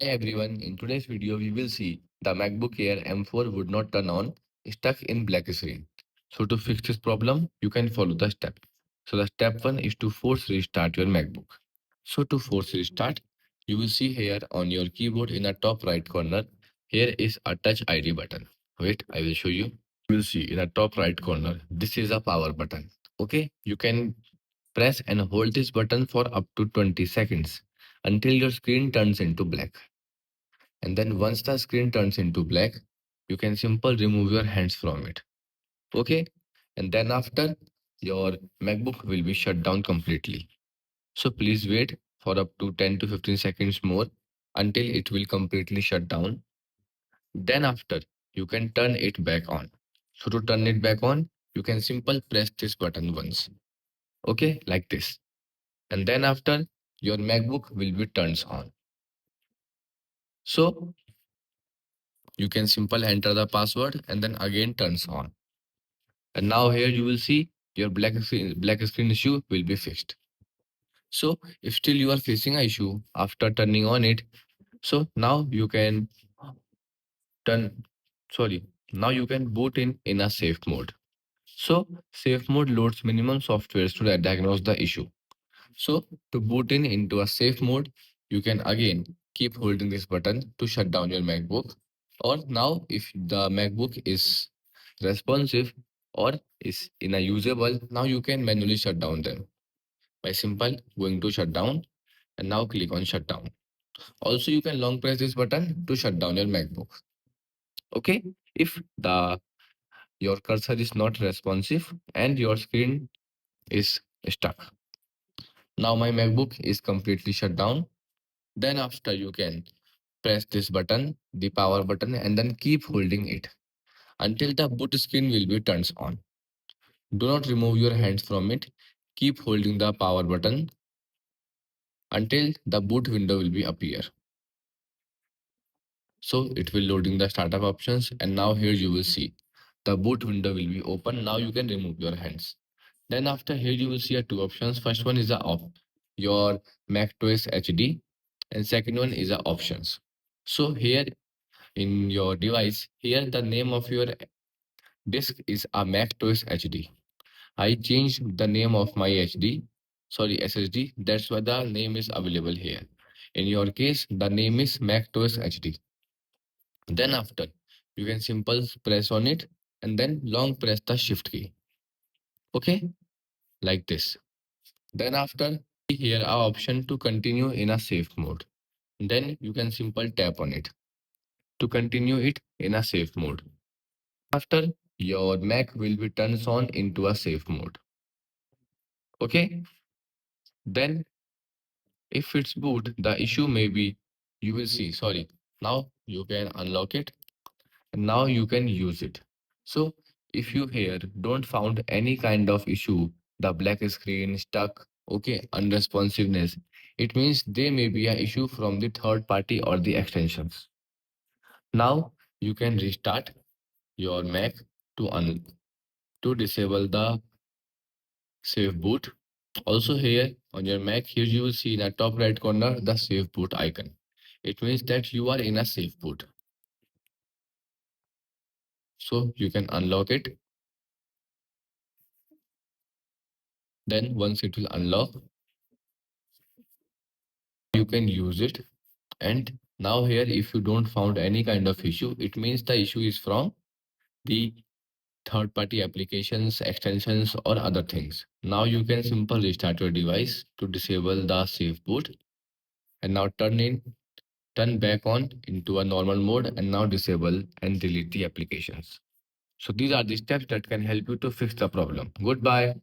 Hi everyone, in today's video we will see the MacBook Air M4 would not turn on, stuck in black screen. So to fix this problem, you can follow the step. So the step 1 is to force restart your MacBook. So to force restart, you will see here on your keyboard in the top right corner, here is a touch ID button. Wait, I will show you. You will see in the top right corner, this is a power button. Okay, you can press and hold this button for up to 20 seconds until your screen turns into black. And then once the screen turns into black, you can simply remove your hands from it. Okay? And then after, your MacBook will be shut down completely. So please wait for up to 10 to 15 seconds more until it will completely shut down. Then after, you can turn it back on. So to turn it back on, you can simply press this button once. Okay? Like this. And then after, your MacBook will be turned on. So you can simply enter the password and then again turns on. And now here you will see your black screen issue will be fixed. So if still you are facing an issue after turning on it, so now you can turn, sorry, now you can boot in a safe mode. So safe mode loads minimum softwares to diagnose the issue. So to boot in into a safe mode, you can again keep holding this button to shut down your MacBook. Or now if the MacBook is responsive or is in a usable, now you can manually shut down them by simple going to shutdown and now click on shutdown. Also, you can long press this button to shut down your MacBook. Okay, if the your cursor is not responsive and your screen is stuck. Now my MacBook is completely shut down. Then after you can press this button, the power button, and then keep holding it until the boot screen will be turned on. Do not remove your hands from it. Keep holding the power button until the boot window will be appear. So it will loading the startup options and now here you will see the boot window will be open. Now you can remove your hands. Then after here you will see two options. First one is the off your macOS HD and second one is the options. So here in your device, here the name of your disk is a macOS HD. I changed the name of my SSD. That's why the name is available here. In your case, the name is macOS HD. Then after, you can simple press on it and then long press the shift key. Okay, like this. Then after, here are option to continue in a safe mode. Then you can simple tap on it to continue it in a safe mode. After, your Mac will be turned on into a safe mode. Okay, then if it's boot, the issue may be you will see. Sorry, now you can unlock it and now you can use it. So if you here don't found any kind of issue, the black screen stuck, okay, unresponsiveness, it means there may be an issue from the third party or the extensions. Now you can restart your Mac to disable the safe boot. Also here on your Mac, here you will see in the top right corner the safe boot icon. It means that you are in a safe boot. So you can unlock it. Then once it will unlock, you can use it. And now here, if you don't found any kind of issue, it means the issue is from the third party applications, extensions or other things. Now you can simply restart your device to disable the safe boot and now turn back on into a normal mode and now disable and delete the applications. So these are the steps that can help you to fix the problem. Goodbye.